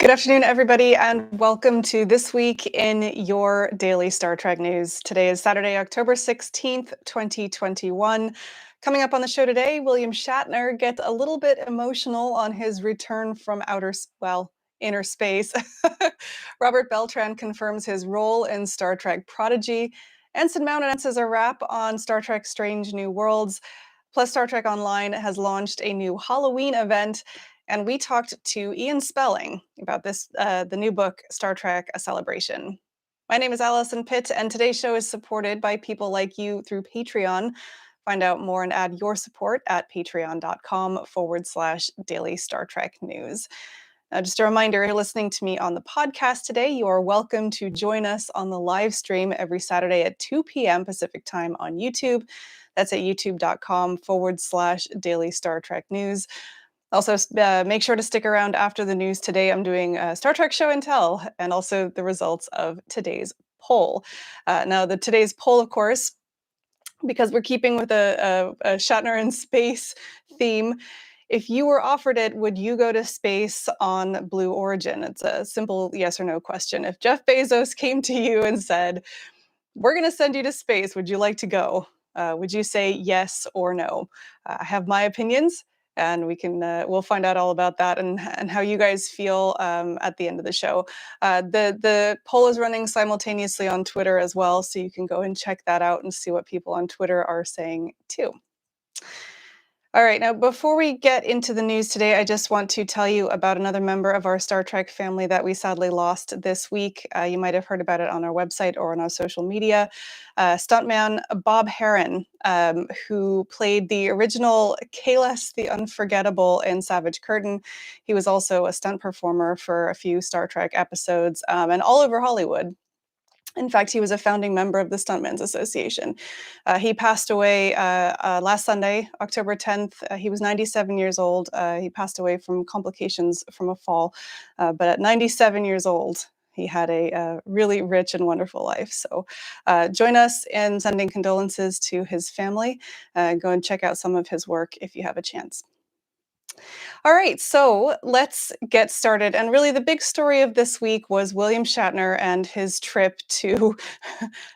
Good afternoon, everybody, and welcome to This Week in Your Daily Star Trek News. Today is Saturday, October 16th, 2021. Coming up on the show today, William Shatner gets a little bit emotional on his return from inner space. Robert Beltran confirms his role in Star Trek Prodigy. Anson Mount announces a wrap on Star Trek Strange New Worlds. Plus, Star Trek Online has launched a new Halloween event, and we talked to Ian Spelling about the new book, Star Trek: A Celebration. My name is Alison Pitt, and today's show is supported by people like you through Patreon. Find out more and add your support at patreon.com/daily Star Trek news. Now, just a reminder, if you're listening to me on the podcast today, you are welcome to join us on the live stream every Saturday at 2 p.m. Pacific time on YouTube. That's at youtube.com/daily Star Trek news. Also, make sure to stick around after the news today. I'm doing a Star Trek show and tell, and also the results of today's poll. Now, today's poll, of course, because we're keeping with a Shatner in space theme. If you were offered it, would you go to space on Blue Origin? It's a simple yes or no question. If Jeff Bezos came to you and said, "We're going to send you to space, would you like to go?" Would you say yes or no? I have my opinions, and we'll find out all about that and how you guys feel at the end of the show. The poll is running simultaneously on Twitter as well, so you can go and check that out and see what people on Twitter are saying too. All right, now before we get into the news today, I just want to tell you about another member of our Star Trek family that we sadly lost this week. You might have heard about it on our website or on our social media. Stuntman Bob Herron, who played the original Kahless the Unforgettable in Savage Curtain. He was also a stunt performer for a few Star Trek episodes and all over Hollywood. In fact, he was a founding member of the Stuntmen's Association. He passed away last Sunday, October 10th. He was 97 years old. He passed away from complications from a fall. But at 97 years old, he had a really rich and wonderful life. So join us in sending condolences to his family. Go and check out some of his work if you have a chance. All right, so let's get started. And really, the big story of this week was William Shatner and his trip to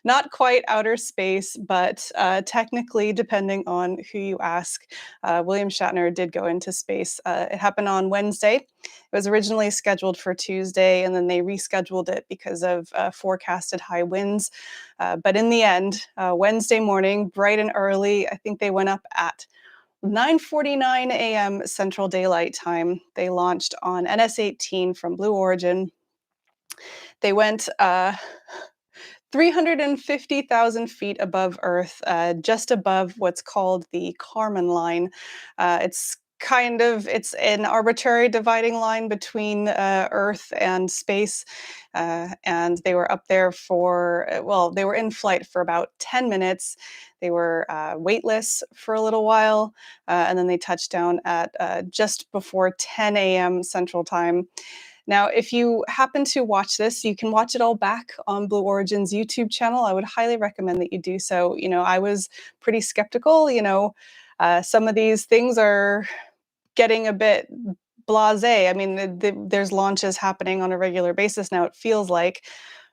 not quite outer space, but technically, depending on who you ask, William Shatner did go into space. It happened on Wednesday. It was originally scheduled for Tuesday, and then they rescheduled it because of forecasted high winds. But in the end, Wednesday morning, bright and early, I think they went up at 9:49 a.m. Central Daylight Time. They launched on NS-18 from Blue Origin. They went 350,000 feet above Earth, just above what's called the Kármán line. It's an arbitrary dividing line between Earth and space. And they were up there they were in flight for about 10 minutes. They were weightless for a little while, and then they touched down at just before 10 a.m. Central Time. Now, if you happen to watch this, you can watch it all back on Blue Origin's YouTube channel. I would highly recommend that you do so. I was pretty skeptical. Some of these things are getting a bit blasé. I mean, there's launches happening on a regular basis now, it feels like.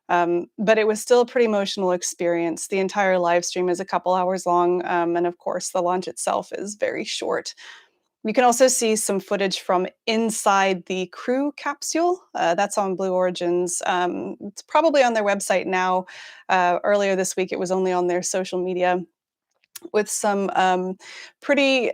But it was still a pretty emotional experience. The entire live stream is a couple hours long. And of course, the launch itself is very short. You can also see some footage from inside the crew capsule. That's on Blue Origin's. It's probably on their website now. Earlier this week, it was only on their social media with some pretty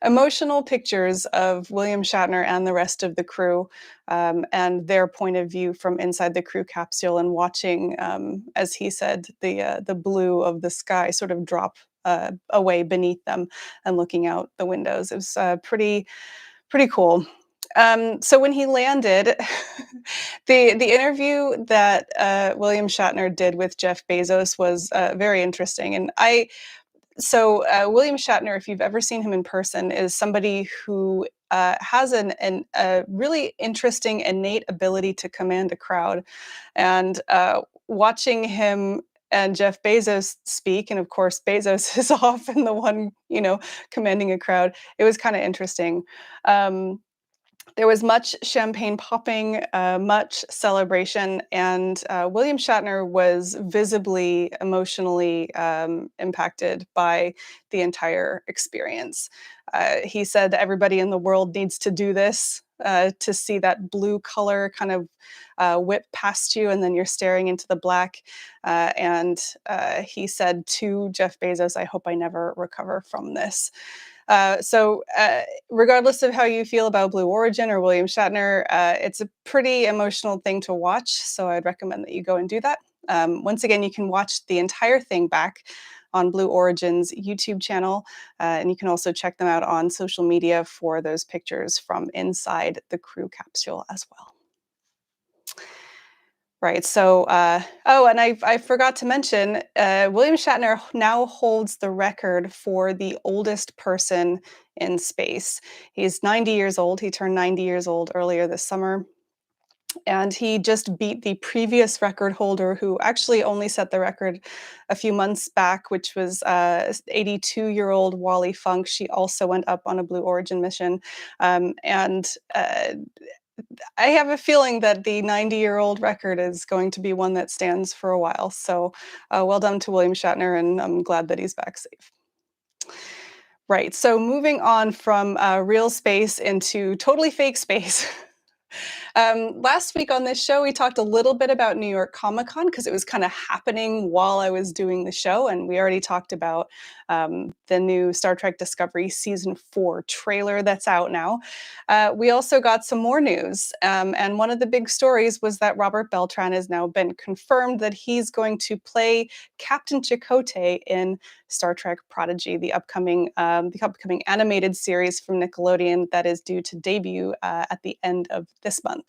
emotional pictures of William Shatner and the rest of the crew and their point of view from inside the crew capsule and watching, as he said, the blue of the sky sort of drop away beneath them and looking out the windows. It was pretty cool. So when he landed, the interview that William Shatner did with Jeff Bezos was very interesting. And William Shatner, if you've ever seen him in person, is somebody who has a really interesting innate ability to command a crowd. And watching him and Jeff Bezos speak, and of course Bezos is often the one, commanding a crowd, it was kind of interesting. There was much champagne popping, much celebration, and William Shatner was visibly emotionally impacted by the entire experience. He said everybody in the world needs to do this to see that blue color kind of whip past you, and then you're staring into the black. And he said to Jeff Bezos, "I hope I never recover from this." Regardless of how you feel about Blue Origin or William Shatner, it's a pretty emotional thing to watch. So I'd recommend that you go and do that. Once again, you can watch the entire thing back on Blue Origin's YouTube channel, and you can also check them out on social media for those pictures from inside the crew capsule as well. Right. And I forgot to mention, William Shatner now holds the record for the oldest person in space. He's 90 years old. He turned 90 years old earlier this summer. And he just beat the previous record holder, who actually only set the record a few months back, which was 82-year-old Wally Funk. She also went up on a Blue Origin mission. And I have a feeling that the 90-year-old record is going to be one that stands for a while. So, well done to William Shatner, and I'm glad that he's back safe. Right. So, moving on from real space into totally fake space. Last week on this show, we talked a little bit about New York Comic Con because it was kind of happening while I was doing the show. And we already talked about the new Star Trek Discovery Season 4 trailer that's out now. We also got some more news. And one of the big stories was that Robert Beltran has now been confirmed that he's going to play Captain Chakotay in Star Trek Prodigy, the upcoming animated series from Nickelodeon that is due to debut at the end of this month.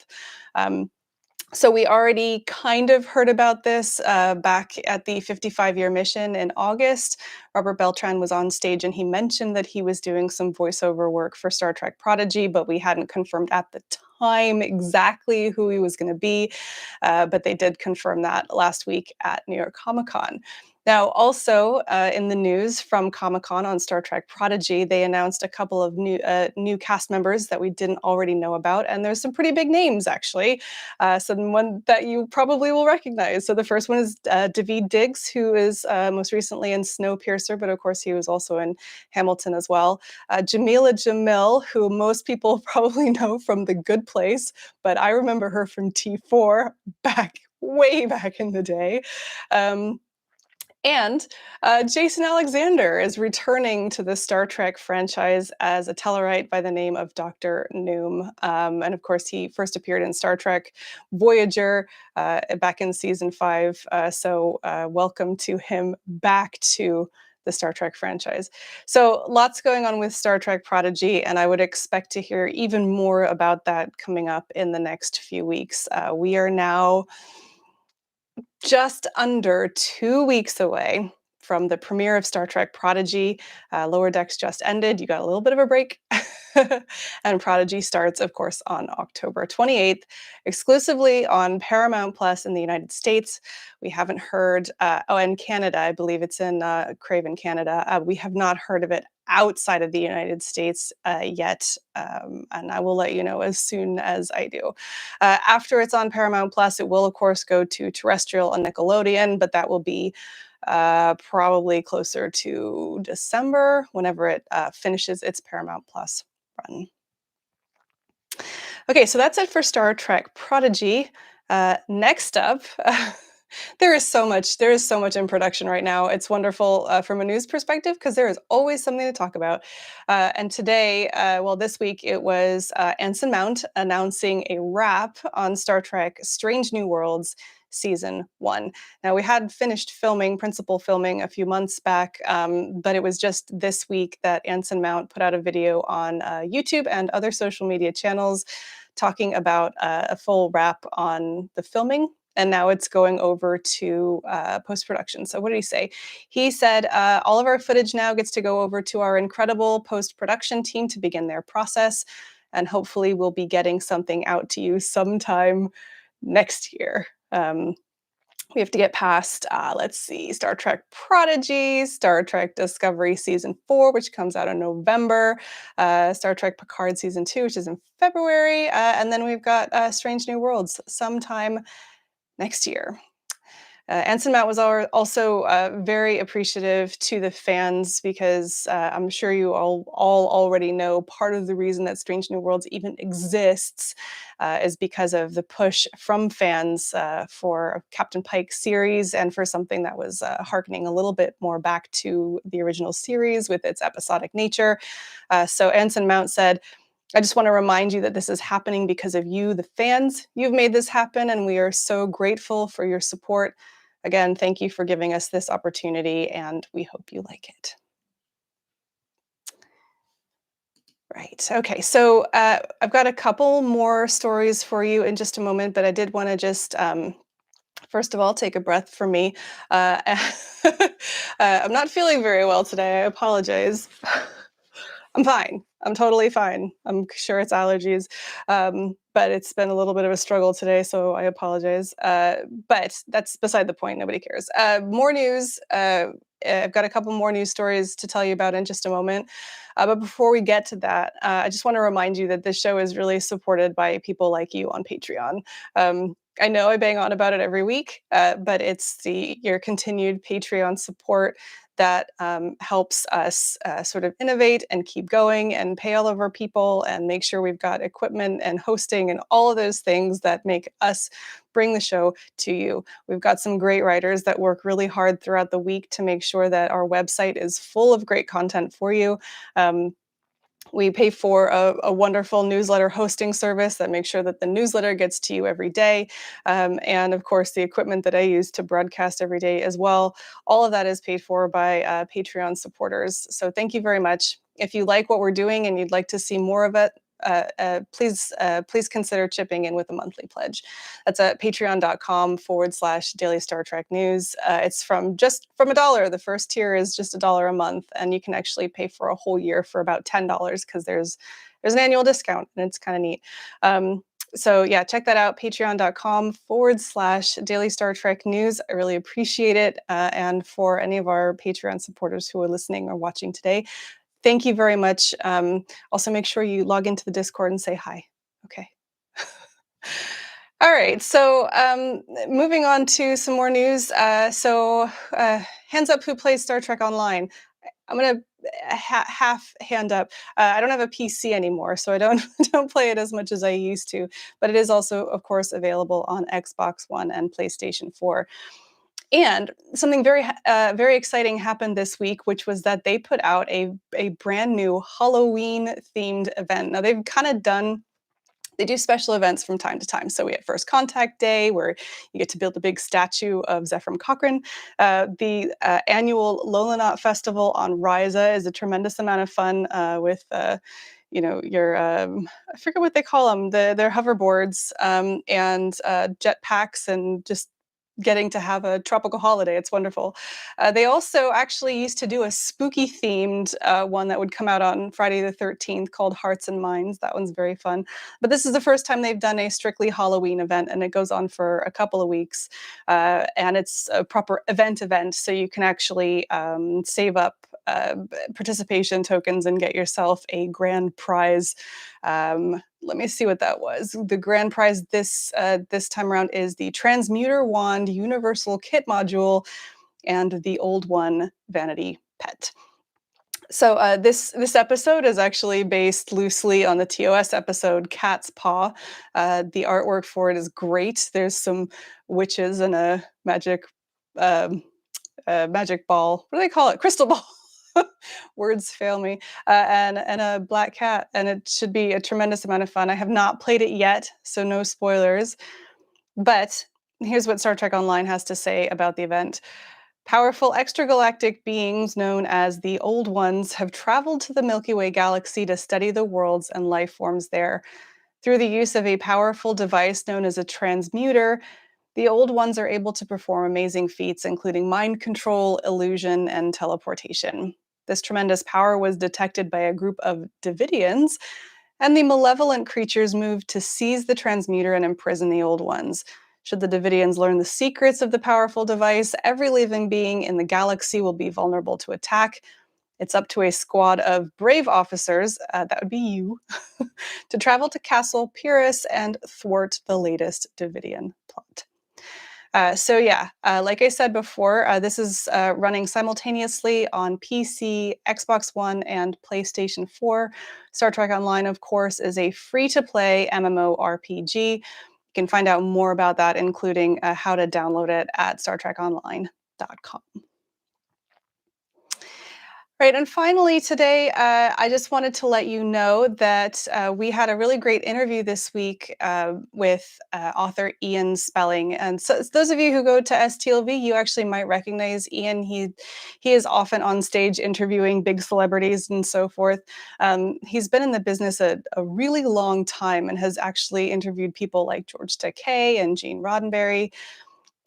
So we already kind of heard about this back at the 55-year mission in August. Robert Beltran was on stage and he mentioned that he was doing some voiceover work for Star Trek Prodigy, but we hadn't confirmed at the time exactly who he was going to be. But they did confirm that last week at New York Comic Con. Now, also in the news from Comic-Con on Star Trek Prodigy, they announced a couple of new cast members that we didn't already know about, and there's some pretty big names, actually. Someone that you probably will recognize. So the first one is Daveed Diggs, who is most recently in Snowpiercer, but of course he was also in Hamilton as well. Jamila Jamil, who most people probably know from The Good Place, but I remember her from T4 way back in the day. And Jason Alexander is returning to the Star Trek franchise as a Tellarite by the name of Dr. Noom. And of course, he first appeared in Star Trek Voyager back in season 5. Welcome to him back to the Star Trek franchise. So lots going on with Star Trek Prodigy, and I would expect to hear even more about that coming up in the next few weeks. We are now just under 2 weeks away from the premiere of Star Trek Prodigy. Lower Decks just ended. You got a little bit of a break. And Prodigy starts, of course, on October 28th, exclusively on Paramount Plus in the United States. We haven't heard, and Canada, I believe it's in Craven, Canada. We have not heard of it outside of the United States yet, and I will let you know as soon as I do. After it's on Paramount Plus, it will, of course, go to terrestrial and Nickelodeon, but that will be probably closer to December, whenever it finishes its Paramount Plus run. Okay, so that's it for Star Trek Prodigy. Next up, there is so much in production right now. It's wonderful from a news perspective because there is always something to talk about. And today, this week, it was Anson Mount announcing a wrap on Star Trek Strange New Worlds Season 1. Now, we had finished principal filming a few months back, but it was just this week that Anson Mount put out a video on YouTube and other social media channels talking about a full wrap on the filming. And now it's going over to post-production. So what did he say? He said, all of our footage now gets to go over to our incredible post-production team to begin their process. And hopefully we'll be getting something out to you sometime next year. We have to get past, let's see, Star Trek Prodigy, Star Trek Discovery Season 4, which comes out in November, Star Trek Picard Season 2, which is in February, and then we've got Strange New Worlds sometime next year. Anson Mount was also very appreciative to the fans because I'm sure you all already know part of the reason that Strange New Worlds even exists is because of the push from fans for a Captain Pike series and for something that was harkening a little bit more back to the original series with its episodic nature. So Anson Mount said, I just want to remind you that this is happening because of you, the fans. You've made this happen, and we are so grateful for your support. Again, thank you for giving us this opportunity, and we hope you like it. Right. Okay. So I've got a couple more stories for you in just a moment, but I did want to just first of all, take a breath for me. I'm not feeling very well today. I apologize. I'm fine. I'm totally fine. I'm sure it's allergies, but it's been a little bit of a struggle today, so I apologize. But that's beside the point. Nobody cares. More news. I've got a couple more news stories to tell you about in just a moment. But before we get to that, I just want to remind you that this show is really supported by people like you on Patreon. I know I bang on about it every week, but it's your continued Patreon support that helps us sort of innovate and keep going and pay all of our people and make sure we've got equipment and hosting and all of those things that make us bring the show to you. We've got some great writers that work really hard throughout the week to make sure that our website is full of great content for you. We pay for a wonderful newsletter hosting service that makes sure that the newsletter gets to you every day. And of course, the equipment that I use to broadcast every day as well. All of that is paid for by Patreon supporters. So thank you very much. If you like what we're doing and you'd like to see more of it, please consider chipping in with a monthly pledge. That's at patreon.com/Daily Star Trek News. It's from $1. The first tier is just $1 a month, and you can actually pay for a whole year for about $10 because there's an annual discount, and it's kind of neat. So yeah, check that out, patreon.com/Daily Star Trek News. I really appreciate it. And for any of our Patreon supporters who are listening or watching today, thank you very much. Also, make sure you log into the Discord and say hi. Okay. All right. So moving on to some more news. Hands up who plays Star Trek Online. I'm going to half hand up. I don't have a PC anymore, so I don't play it as much as I used to. But it is also, of course, available on Xbox One and PlayStation 4. And something very exciting happened this week, which was that they put out a brand new Halloween-themed event. Now, they do special events from time to time. So we had First Contact Day, where you get to build a big statue of Zefram Cochrane. The annual Lolanaut Festival on Ryza is a tremendous amount of fun with your I forget what they call them. They're hoverboards and jetpacks and just getting to have a tropical holiday. It's wonderful. They also actually used to do a spooky themed one that would come out on Friday the 13th called Hearts and Minds. That one's very fun. But this is the first time they've done a strictly Halloween event, and it goes on for a couple of weeks. And it's a proper event, so you can actually save up participation tokens and get yourself a grand prize. Let me see what that was. The grand prize this time around is the Transmuter Wand Universal Kit Module and the Old One Vanity Pet. So this episode is actually based loosely on the TOS episode Cat's Paw. The artwork for it is great. There's some witches and a magic ball. What do they call it? Crystal ball. Words fail me. And a black cat, and it should be a tremendous amount of fun. I have not played it yet, so no spoilers. But here's what Star Trek Online has to say about the event. Powerful extragalactic beings known as the Old Ones have traveled to the Milky Way galaxy to study the worlds and life forms there. Through the use of a powerful device known as a transmuter, the Old Ones are able to perform amazing feats, including mind control, illusion, and teleportation. This tremendous power was detected by a group of Davidians, and the malevolent creatures moved to seize the transmuter and imprison the Old Ones. Should the Davidians learn the secrets of the powerful device, every living being in the galaxy will be vulnerable to attack. It's up to a squad of brave officers, that would be you, to travel to Castle Pyrrhus and thwart the latest Davidian plot. So yeah, like I said before, this is running simultaneously on PC, Xbox One, and PlayStation 4. Star Trek Online, of course, is a free-to-play MMORPG. You can find out more about that, including how to download it at StarTrekOnline.com. Right, and finally today, I just wanted to let you know that we had a really great interview this week with author Ian Spelling. And so those of you who go to STLV, you actually might recognize Ian. He is often on stage interviewing big celebrities and so forth. He's been in the business a really long time and has actually interviewed people like George Takei and Gene Roddenberry.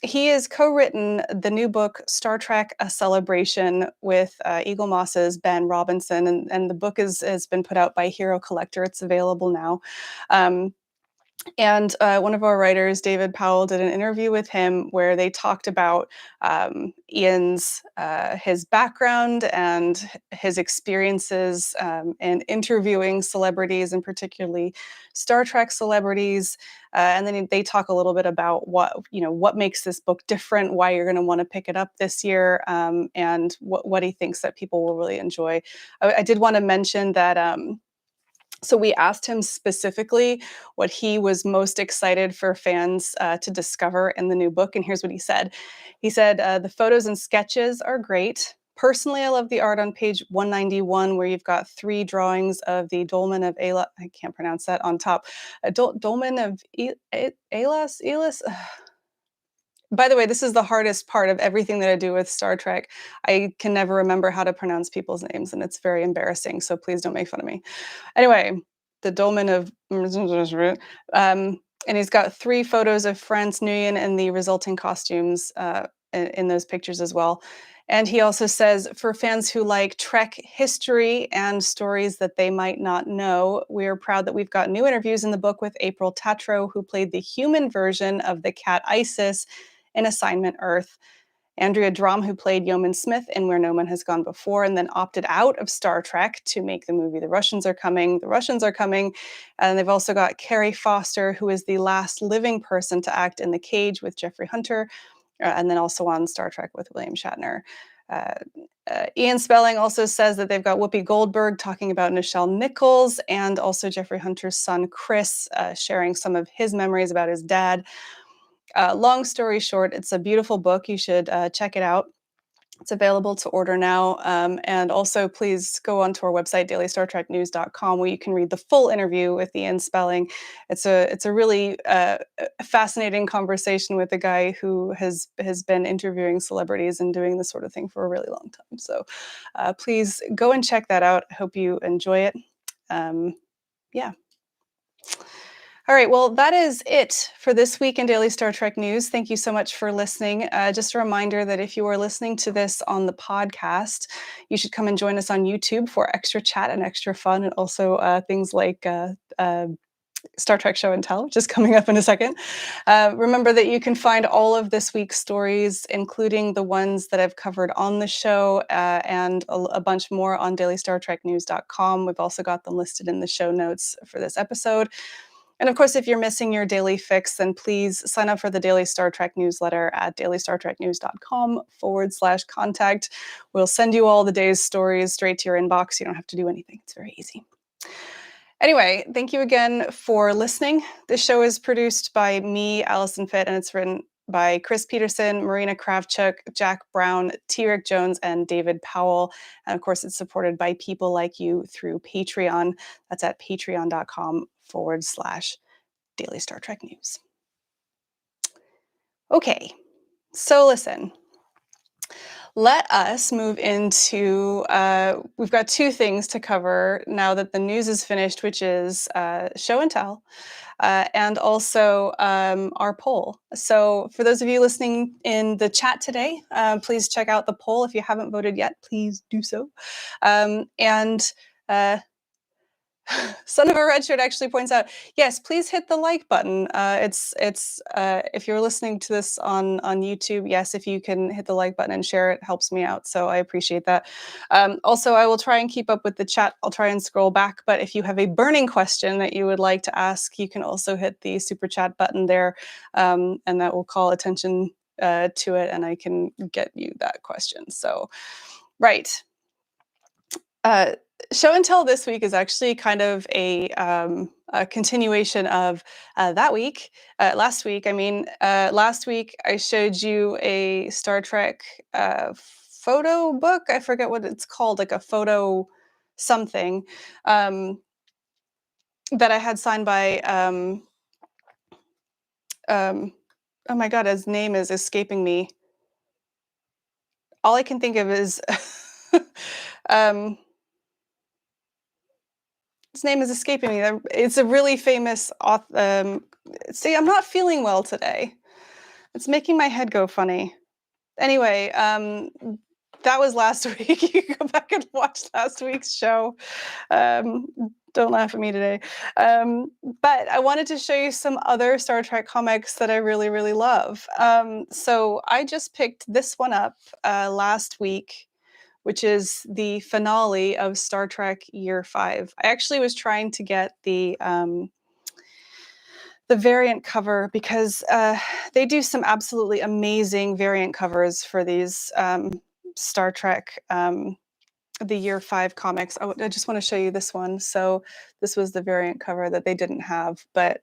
He has co-written the new book, Star Trek: A Celebration, with Eagle Moss's Ben Robinson, and the book has been put out by Hero Collector. It's available now. And one of our writers, David Powell, did an interview with him where they talked about Ian's his background and his experiences in interviewing celebrities, and particularly Star Trek celebrities. And then they talk a little bit about what makes this book different, why you're going to want to pick it up this year, and what he thinks that people will really enjoy. I did want to mention that. So we asked him specifically what he was most excited for fans to discover in the new book, and here's what he said. He said, the photos and sketches are great. Personally, I love the art on page 191, where you've got 3 drawings of the dolmen of Ayla. I can't pronounce that on top. Dolmen of Elas. By the way, this is the hardest part of everything that I do with Star Trek. I can never remember how to pronounce people's names, and it's very embarrassing, so please don't make fun of me. Anyway, the dolmen of and he's got 3 photos of France Nguyen and the resulting costumes in those pictures as well. And he also says, for fans who like Trek history and stories that they might not know, we're proud that we've got new interviews in the book with April Tatro, who played the human version of the cat Isis in Assignment Earth. Andrea Drum, who played Yeoman Smith in Where No Man Has Gone Before, and then opted out of Star Trek to make the movie The Russians Are Coming. The Russians Are Coming. And they've also got Carrie Foster, who is the last living person to act in The Cage with Jeffrey Hunter, and then also on Star Trek with William Shatner. Ian Spelling also says that they've got Whoopi Goldberg talking about Nichelle Nichols, and also Jeffrey Hunter's son, Chris, sharing some of his memories about his dad. Long story short, it's a beautiful book. You should check it out. It's available to order now. And also, please go onto our website, dailystartreknews.com, where you can read the full interview with Ian Spelling. It's a really fascinating conversation with a guy who has been interviewing celebrities and doing this sort of thing for a really long time. So please go and check that out. I hope you enjoy it. Yeah. All right, well, that is it for this week in Daily Star Trek News. Thank you so much for listening. Just a reminder that if you are listening to this on the podcast, you should come and join us on YouTube for extra chat and extra fun, and also things like Star Trek Show and Tell, which is coming up in a second. Remember that you can find all of this week's stories, including the ones that I've covered on the show, and a bunch more on dailystartreknews.com. We've also got them listed in the show notes for this episode. And of course, if you're missing your daily fix, then please sign up for the Daily Star Trek newsletter at dailystartreknews.com/contact. We'll send you all the day's stories straight to your inbox. You don't have to do anything. It's very easy. Anyway, thank you again for listening. This show is produced by me, Alison Pitt, and it's written by Chris Peterson, Marina Kravchuk, Jack Brown, T. Rick Jones, and David Powell. And of course, it's supported by people like you through Patreon. That's at patreon.com/Daily Star Trek News. Okay, so listen. Let us move into, we've got 2 things to cover now that the news is finished, which is show and tell, and also our poll. So for those of you listening in the chat today, please check out the poll. If you haven't voted yet, please do so. And Son of a Red Shirt actually points out, yes, please hit the like button. If you're listening to this on YouTube, yes, if you can hit the like button and share it, helps me out. So I appreciate that. Also, I will try and keep up with the chat. I'll try and scroll back. But if you have a burning question that you would like to ask, you can also hit the super chat button there, and that will call attention to it, and I can get you that question. So, right. Show and tell this week is actually kind of a continuation of that week. Last week, last week I showed you a Star Trek photo book. I forget what it's called, like a photo something that I had signed by. Oh my God, his name is escaping me. All I can think of is. His name is escaping me. It's a really famous author. See, I'm not feeling well today. It's making my head go funny. Anyway, that was last week. You can go back and watch last week's show. Don't laugh at me today. But I wanted to show you some other Star Trek comics that I really, really love. So I just picked this one up last week, which is the finale of Star Trek Year 5. I actually was trying to get the variant cover because they do some absolutely amazing variant covers for these Star Trek the Year 5 comics. I just want to show you this one. So this was the variant cover that they didn't have, but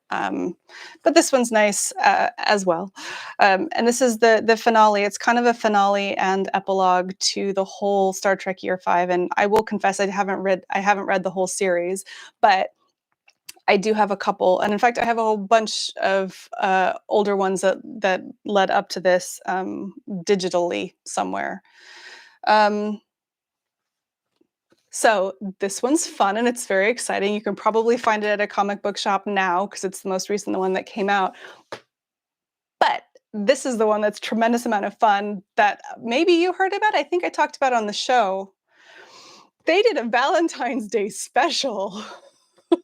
this one's nice as well. And this is the finale. It's kind of a finale and epilogue to the whole Star Trek Year 5. And I will confess, I haven't read the whole series, but I do have a couple, and in fact, I have a whole bunch of older ones that led up to this digitally somewhere. So this one's fun and it's very exciting. You can probably find it at a comic book shop now because it's the most recent one that came out. But this is the one that's tremendous amount of fun that maybe you heard about. I think I talked about on the show. They did a Valentine's Day special. And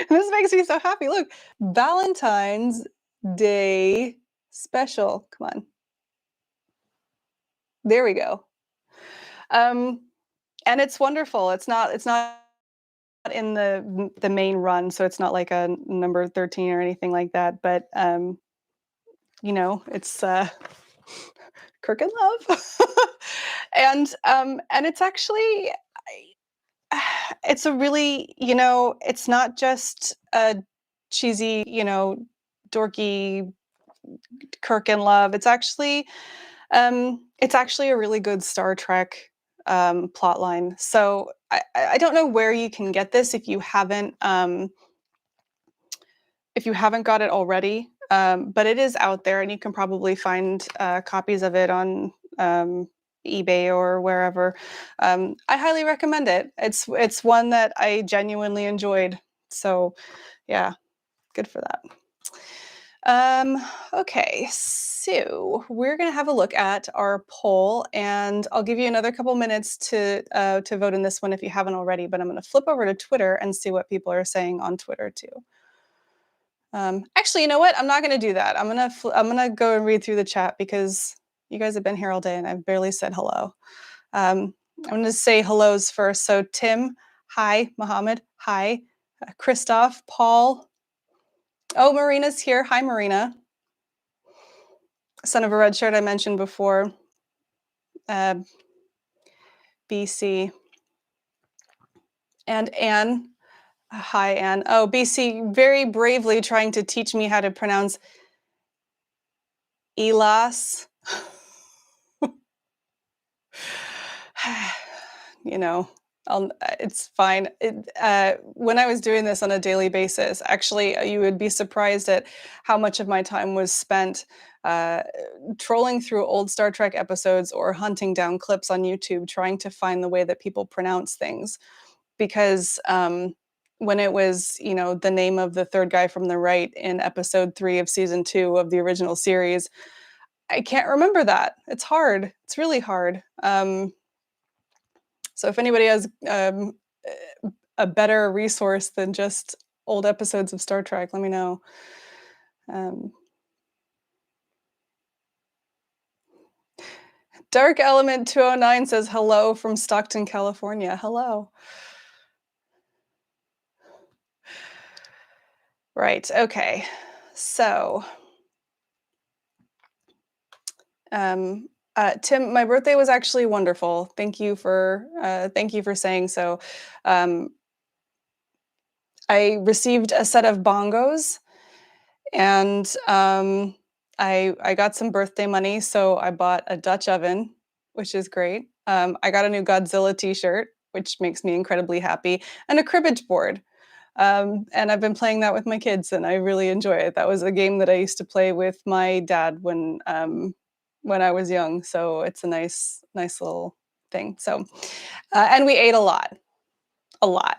this makes me so happy. Look, Valentine's Day special. Come on. There we go. And it's wonderful. It's not in the main run, so it's not like a number 13 or anything like that, but it's Kirk and Love. And it's actually it's a really, it's not just a cheesy, dorky Kirk and Love. It's actually a really good Star Trek plot line. So I don't know where you can get this if you haven't got it already, but it is out there, and you can probably find copies of it on eBay or wherever. I highly recommend it. It's one that I genuinely enjoyed. So, yeah, good for that. Okay, so we're going to have a look at our poll, and I'll give you another couple minutes to vote in this one if you haven't already, but I'm going to flip over to Twitter and see what people are saying on Twitter too. Actually, you know what? I'm not going to do that. I'm going to go and read through the chat because you guys have been here all day and I've barely said hello. I'm going to say hellos first. So Tim, hi. Mohammed, hi. Christoph, Paul. Oh, Marina's here. Hi, Marina. Son of a Red Shirt I mentioned before. BC. And Anne. Hi, Anne. Oh, BC very bravely trying to teach me how to pronounce Elas. It's fine. When I was doing this on a daily basis, actually, you would be surprised at how much of my time was spent trolling through old Star Trek episodes or hunting down clips on YouTube, trying to find the way that people pronounce things. Because when it was, the name of the third guy from the right in episode 3 of season 2 of the original series, I can't remember that. It's hard. It's really hard. So if anybody has a better resource than just old episodes of Star Trek, let me know. Dark Element 209 says hello from Stockton, California. Hello. Right, okay. So, Tim, my birthday was actually wonderful. Thank you for saying so. I received a set of bongos, and I got some birthday money, so I bought a Dutch oven, which is great. I got a new Godzilla T-shirt, which makes me incredibly happy, and a cribbage board. And I've been playing that with my kids, and I really enjoy it. That was a game that I used to play with my dad when I was young. So it's a nice little thing. So, and we ate a lot, a lot.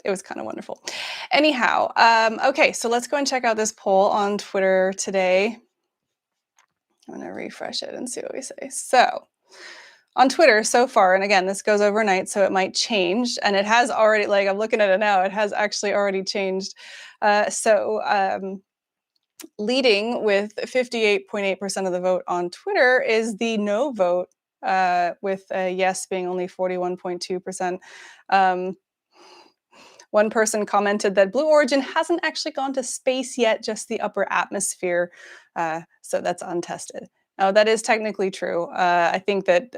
It was kind of wonderful. Anyhow, okay, so let's go and check out this poll on Twitter today. I'm going to refresh it and see what we say. So, on Twitter so far, and again, this goes overnight, so it might change, and it has already, like, I'm looking at it now, it has actually already changed. Leading with 58.8% of the vote on Twitter is the no vote, with yes being only 41.2%. One person commented that Blue Origin hasn't actually gone to space yet, just the upper atmosphere, so that's untested. Now, that is technically true. I think that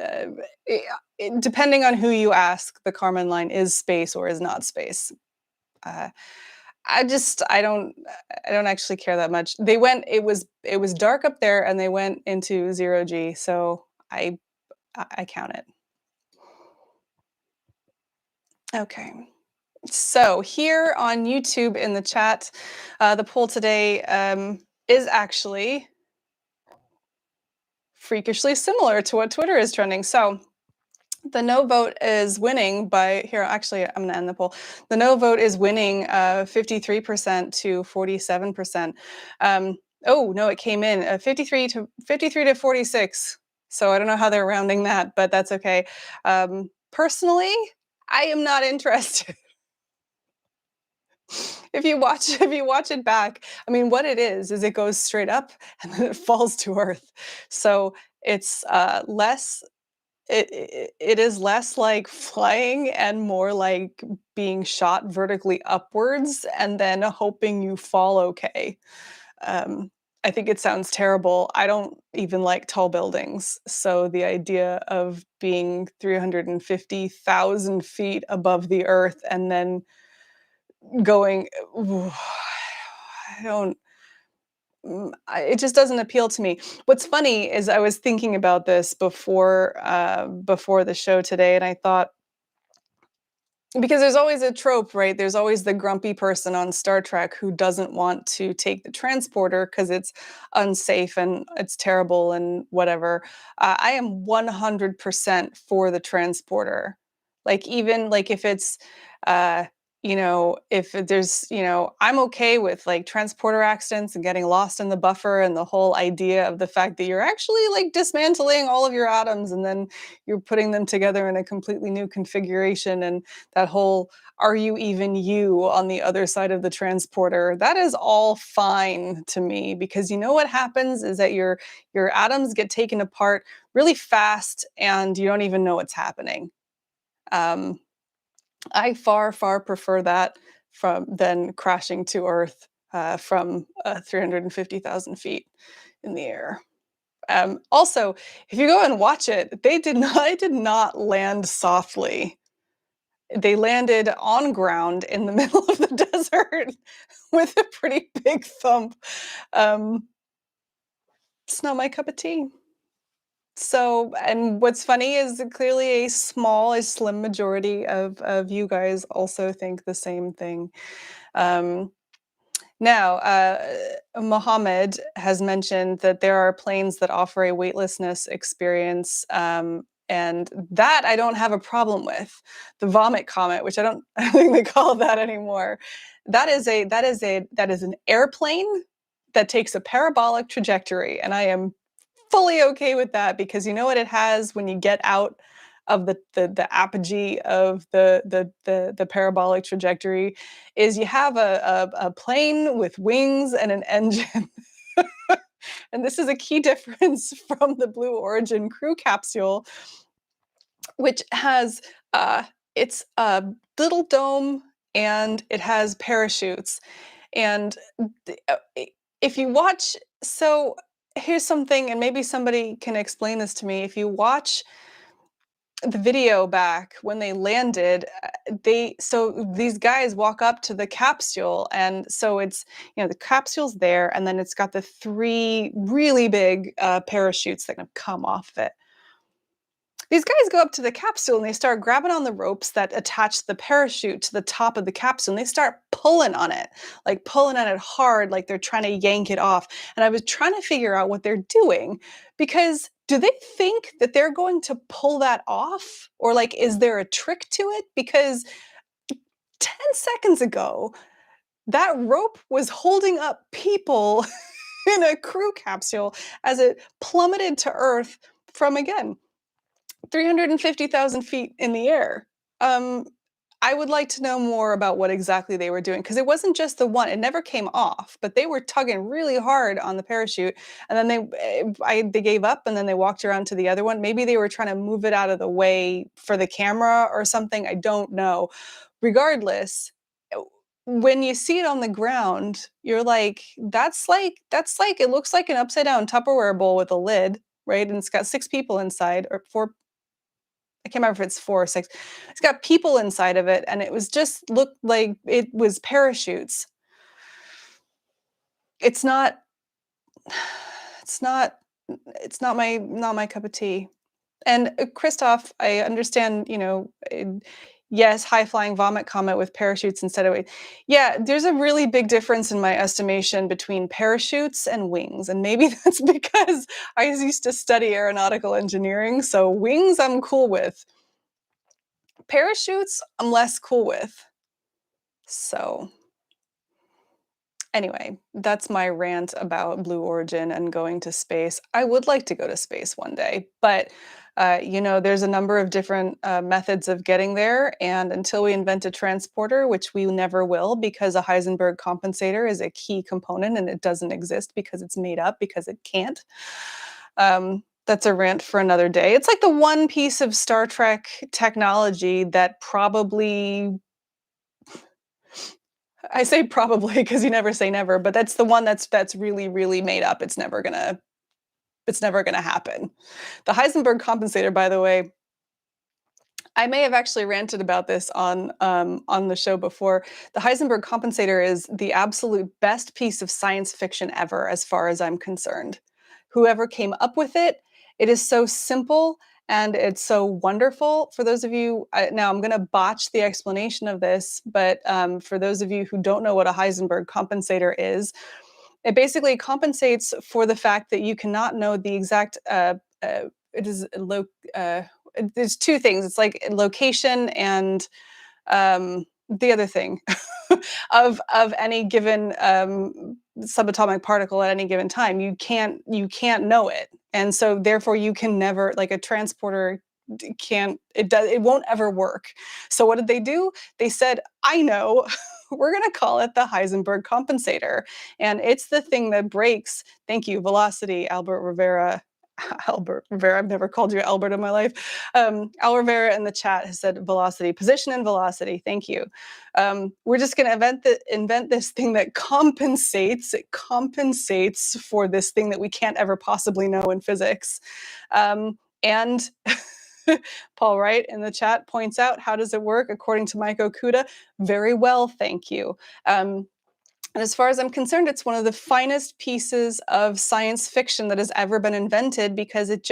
depending on who you ask, the Kármán line is space or is not space. I don't actually care that much. They went, it was dark up there, and they went into 0G, so I count it. Okay. So here on YouTube in the chat, the poll today is actually freakishly similar to what Twitter is trending. So the no vote is winning by, here, actually, I'm going to end the poll. The no vote is winning 53% to 47%. Oh, no, it came in 53 to 46. So I don't know how they're rounding that, but that's okay. Personally, I am not interested. If you watch it back, I mean, what it is it goes straight up and then it falls to earth. So it's less, it is less like flying and more like being shot vertically upwards and then hoping you fall okay. I think it sounds terrible. I don't even like tall buildings. So the idea of being 350,000 feet above the earth and then going, I don't, it just doesn't appeal to me. What's funny is I was thinking about this before the show today, and I thought, because there's always a trope, right? There's always the grumpy person on Star Trek who doesn't want to take the transporter because it's unsafe and it's terrible and whatever. I am 100% for the transporter. Like, even like if it's if there's, I'm okay with like transporter accidents and getting lost in the buffer, and the whole idea of the fact that you're actually like dismantling all of your atoms and then you're putting them together in a completely new configuration, and that whole "are you even you" on the other side of the transporter, that is all fine to me, because you know what happens is that your atoms get taken apart really fast and you don't even know what's happening. I far prefer that than crashing to Earth from 350,000 feet in the air. Also, if you go and watch it, they did not land softly. They landed on ground in the middle of the desert with a pretty big thump. It's not my cup of tea. So, and what's funny is clearly a slim majority of you guys also think the same thing. Now, Mohammed has mentioned that there are planes that offer a weightlessness experience, and that I don't have a problem with. The vomit comet, which I don't think they call it that anymore, that is an airplane that takes a parabolic trajectory, and I am fully okay with that, because you know what it has when you get out the apogee of the parabolic trajectory is you have a plane with wings and an engine. And this is a key difference from the Blue Origin crew capsule, which has it's a little dome and it has parachutes. And if you watch, so here's something, and maybe somebody can explain this to me. If you watch the video back when they landed, so these guys walk up to the capsule, and so it's, the capsule's there, and then it's got the three really big parachutes that come off of it. These guys go up to the capsule and they start grabbing on the ropes that attach the parachute to the top of the capsule, and they start pulling on it, like pulling on it hard, like they're trying to yank it off. And I was trying to figure out what they're doing, because do they think that they're going to pull that off? Or like, is there a trick to it? Because 10 seconds ago, that rope was holding up people in a crew capsule as it plummeted to Earth from, again, 350,000 feet in the air. I would like to know more about what exactly they were doing, because it wasn't just the one. It never came off, but they were tugging really hard on the parachute, and then they gave up, and then they walked around to the other one. Maybe they were trying to move it out of the way for the camera or something. I don't know. Regardless, when you see it on the ground, you're like, that's like it looks like an upside down Tupperware bowl with a lid, right? And it's got 6 people inside, or 4. I can't remember if it's 4 or 6. It's got people inside of it, and it was just looked like it was parachutes. It's not. It's not. It's not my cup of tea. And Christoph, I understand. Yes, high flying vomit comet with parachutes instead of. Yeah, there's a really big difference in my estimation between parachutes and wings, and maybe that's because I used to study aeronautical engineering. So wings, I'm cool with. Parachutes, I'm less cool with. So anyway, that's my rant about Blue Origin and going to space. I would like to go to space one day, but there's a number of different methods of getting there. And until we invent a transporter, which we never will, because a Heisenberg compensator is a key component and it doesn't exist because it's made up, because it can't. That's a rant for another day. It's like the one piece of Star Trek technology that probably, I say probably because you never say never, but that's the one that's really, really made up. It's never gonna happen. The Heisenberg compensator, by the way, I may have actually ranted about this on the show before. The Heisenberg compensator is the absolute best piece of science fiction ever, as far as I'm concerned. Whoever came up with it, it is so simple and it's so wonderful. For those of you, now I'm going to botch the explanation of this, but for those of you who don't know what a Heisenberg compensator is, it basically compensates for the fact that you cannot know the exact. It is there's 2 things. It's like location and the other thing of any given subatomic particle at any given time. You can't know it, and so therefore you can never, like a transporter can't, it won't ever work. So what did they do? They said, I know, we're going to call it the Heisenberg compensator, and it's the thing that breaks. Thank you, Velocity, Albert Rivera. Albert Rivera, I've never called you Albert in my life. Al Rivera in the chat has said velocity, position and velocity. Thank you. We're just going to invent this thing that compensates. It compensates for this thing that we can't ever possibly know in physics. And Paul Wright in the chat points out, how does it work? According to Mike Okuda, very well, thank you. And as far as I'm concerned, it's one of the finest pieces of science fiction that has ever been invented, because it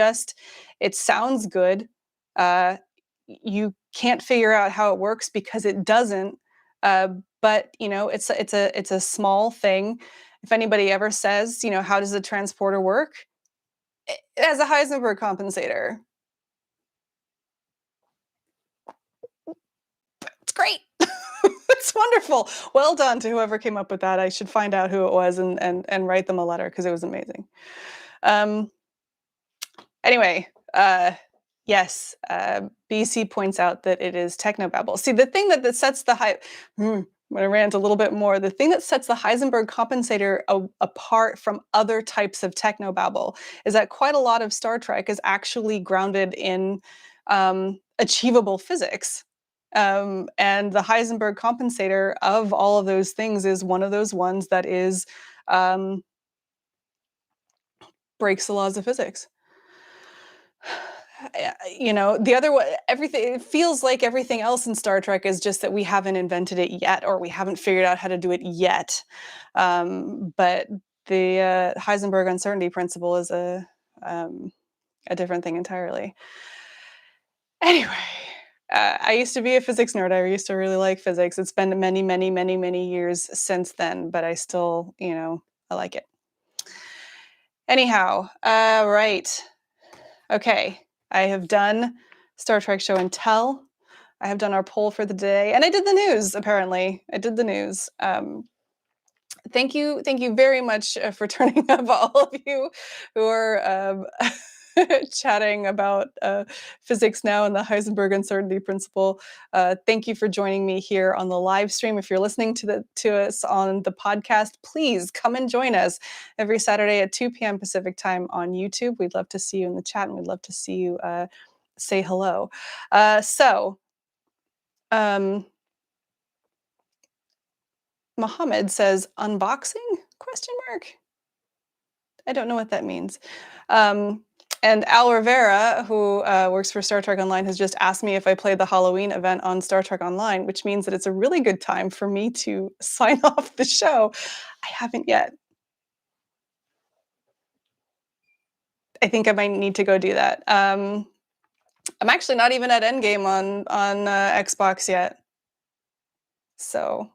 sounds good. You can't figure out how it works because it doesn't. But it's a small thing. If anybody ever says, how does a transporter work? It has a Heisenberg compensator. It's great. It's wonderful. Well done to whoever came up with that. I should find out who it was and write them a letter, because it was amazing. Anyway, Yes, BC points out that it is technobabble. See, the thing that sets the I'm gonna rant a little bit more. The thing that sets the Heisenberg compensator apart from other types of technobabble is that quite a lot of Star Trek is actually grounded in achievable physics. And the Heisenberg compensator of all of those things is one of those ones that is um, breaks the laws of physics. You know, the other one, everything, it feels like everything else in Star Trek is just that we haven't invented it yet, or we haven't figured out how to do it yet. But the Heisenberg uncertainty principle is a different thing entirely. Anyway, I used to be a physics nerd. I used to really like physics. It's been many, many, many, many years since then, but I still, I like it. Anyhow, right. Okay, I have done Star Trek Show and Tell. I have done our poll for the day, and I did the news. Apparently, I did the news. Thank you very much for turning up, all of you who are chatting about physics now and the Heisenberg uncertainty principle. Thank you for joining me here on the live stream. If you're listening to us on the podcast, please come and join us every Saturday at 2 p.m. Pacific time on YouTube. We'd love to see you in the chat, and we'd love to see you say hello. Mohammed says unboxing? Question mark. I don't know what that means. And Al Rivera, who works for Star Trek Online, has just asked me if I played the Halloween event on Star Trek Online, which means that it's a really good time for me to sign off the show. I haven't yet. I think I might need to go do that. I'm actually not even at Endgame on Xbox yet. So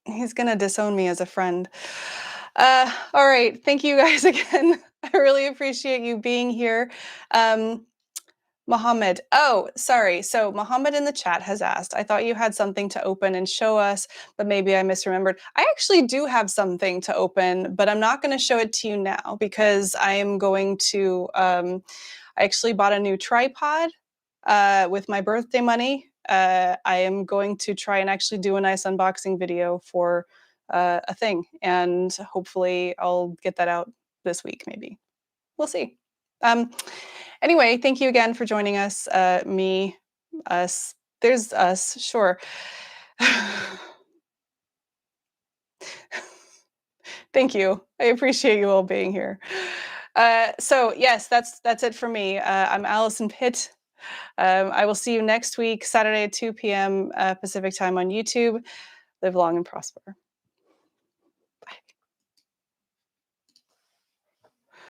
he's gonna disown me as a friend. All right, thank you guys again. I really appreciate you being here. Mohammed, oh, sorry. So Mohammed in the chat has asked, I thought you had something to open and show us, but maybe I misremembered. I actually do have something to open, but I'm not going to show it to you now because I am going to, I actually bought a new tripod with my birthday money. I am going to try and actually do a nice unboxing video for a thing, and hopefully I'll get that out this week, maybe. We'll see. Anyway, thank you again for joining us. Me, us, there's us, sure. Thank you. I appreciate you all being here. So yes, that's it for me. I'm Alison Pitt. I will see you next week, Saturday at 2 p.m. Pacific time on YouTube. Live long and prosper.